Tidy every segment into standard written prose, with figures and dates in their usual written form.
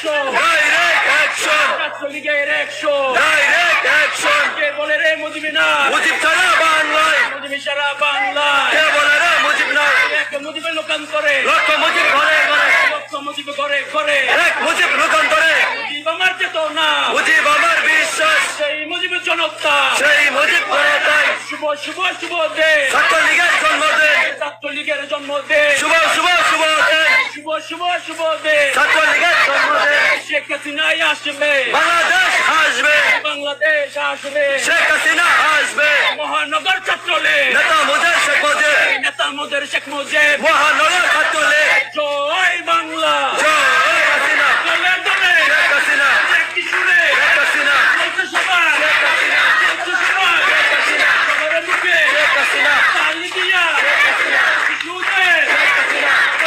Action, direct action, ছাত্রলীগের action, direct action. কে বলে রে মুজিব না, মুজিব ছাড়া বাংলায়, মুজিব সারা বাংলায়, কে বলে রে মুজিব নাই, এক মুজিবের লোকান্তরে, লক্ষ মুজিব ঘরে ঘরে, লক্ষ মুজিব ঘরে ঘরে, এক মুজিব লোকান্তরে, মুজিব আমার চেতনা, মুজিব আমার বিশ্বাস, সেই মুজিবের জনতা, সেই মুজিব ঘরে শুভ শুভ শুভ দিন, ছাত্রলীগের জন্মদিন, ছাত্রলীগের জন্মদিন, শুভ শুভ শুভ দিন, শুভ শুভ শুভ দিন, ছাত্রলীগের জন্মদিন। শেখ হাসিনাই আসবে, বাংলাদেশ আসবে, বাংলাদেশ আসবে, শেখ হাসিনা আসবে, মহানগর ছাত্রলীগ, নেতা মুজিব শেখ মুজিব, নেতা মোদের শেখ মুজিব, মহানগর ছাত্রলীগ, জয় বাংলা, জয় হাসিনা, দলের দলে, শেখ হাসিনা, একটি সুরে, শেখ হাসিনা, চলছে সবাই, চলছে সবাই, সবার মুখে, শেখ হাসিনা, তালি দিয়া, শিশুদের,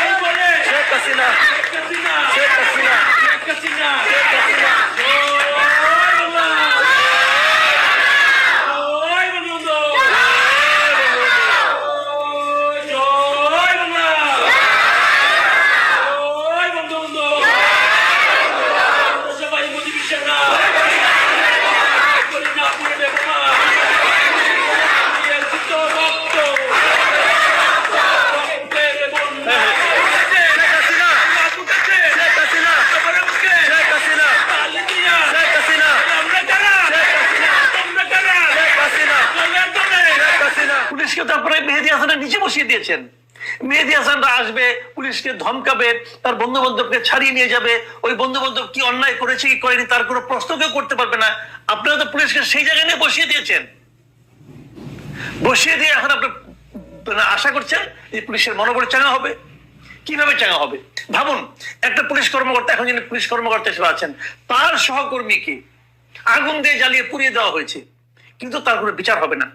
এই বলে, শেখ হাসিনা, শেখ হাসিনা, শেখ হাসিনা, শেখ হাসিনা, শেখ হাসিনা। জয় বাংলা, জয় বঙ্গবন্ধু, জয় বাংলা, জয় বঙ্গবন্ধু, সবাই মুজিব সেনা, করি না পুরে বেগমা, জিত রক্ত, রক্তের বন্যা, শেখ হাসিনা, উঠেছে, শেখ হাসিনা, সবার মুখে, শেখ হাসিনা, তালি দিয়া, শেখ হাসিনা, আমরা কারা, শেখ হাসিনা, তোমরা কারা, শেখ হাসিনা, দলের দলে, শেখ হাসিনা। পুলিশকে তো আপনারা মেহেদী হাসানের নিচে বসিয়ে দিয়েছেন। মেহেদী হাসানরা আসবে, পুলিশকে ধমকাবে, তার বন্ধু বান্ধবকে ছাড়িয়ে নিয়ে যাবে। ওই বন্ধু বান্ধব কি অন্যায় করেছে কি করেনি তার কোনো প্রশ্ন কেউ করতে পারবে না। আপনারা তো পুলিশকে সেই জায়গায় নিয়ে বসিয়ে দিয়েছেন। বসিয়ে দিয়ে এখন আপনি আশা করছেন যে পুলিশের মনোবল চাঙা হবে। কিভাবে চাঙা হবে? ভাবুন, একটা পুলিশ কর্মকর্তা, এখন যিনি পুলিশ কর্মকর্তা হিসেবে আছেন, তার সহকর্মীকে আগুন দিয়ে জ্বালিয়ে পুড়িয়ে দেওয়া হয়েছে, কিন্তু তার কোনো বিচার হবে না।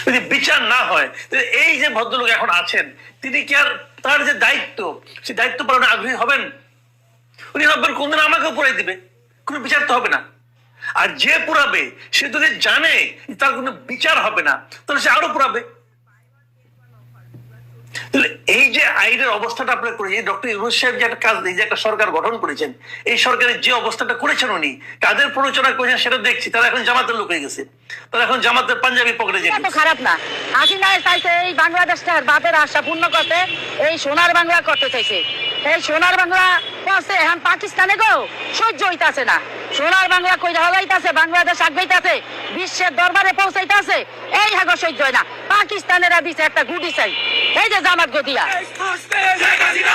যদি বিচার না হয়, তাহলে এই যে ভদ্রলোক এখন আছেন, তিনি কি আর তার যে দায়িত্ব, সেই দায়িত্ব পালনে আগ্রহী হবেন? উনি ভাববেন কোনদিন আমাকেও পুরাই দিবে, কোনো বিচার তো হবে না। আর যে পুরাবে সে যদি জানে তার কোনো বিচার হবে না, তাহলে সে আরো পুরাবে। তাহলে এই যে আইনের অবস্থাটা আপনারা করেছেন, ডক্টর ইউনূস সাহেব যে একটা কাজ, এই যে একটা সরকার গঠন করেছেন, এই সরকারের যে অবস্থাটা করেছেন উনি, কাদের প্ররোচনা করেছেন সেটা দেখছি। তারা এখন জামাতের লোক হয়ে গেছে, তারা এখন জামাতের পাঞ্জাবি পকেটে এটা যেতে। তো খারাপ না। হাসিনার চাইছে এই বাংলাদেশটার বাপের আশা পূর্ণ করতে, এই সোনার বাংলা করতে চাইছে। এই সোনার বাংলা করছে, এখন পাকিস্তানে গো সহ্য হইতাছে না। সোনার বাংলা কই হলাইতাছে, বাংলাদেশ আগাইতাছে, বিশ্বের দরবারে পৌঁছাইতাছে, এই হাগো সহ্য হয় না। পাকিস্তানেরা দিছে একটা গুডি চাই, এই যে জামাত গদিয়া। শেখ হাসিনা,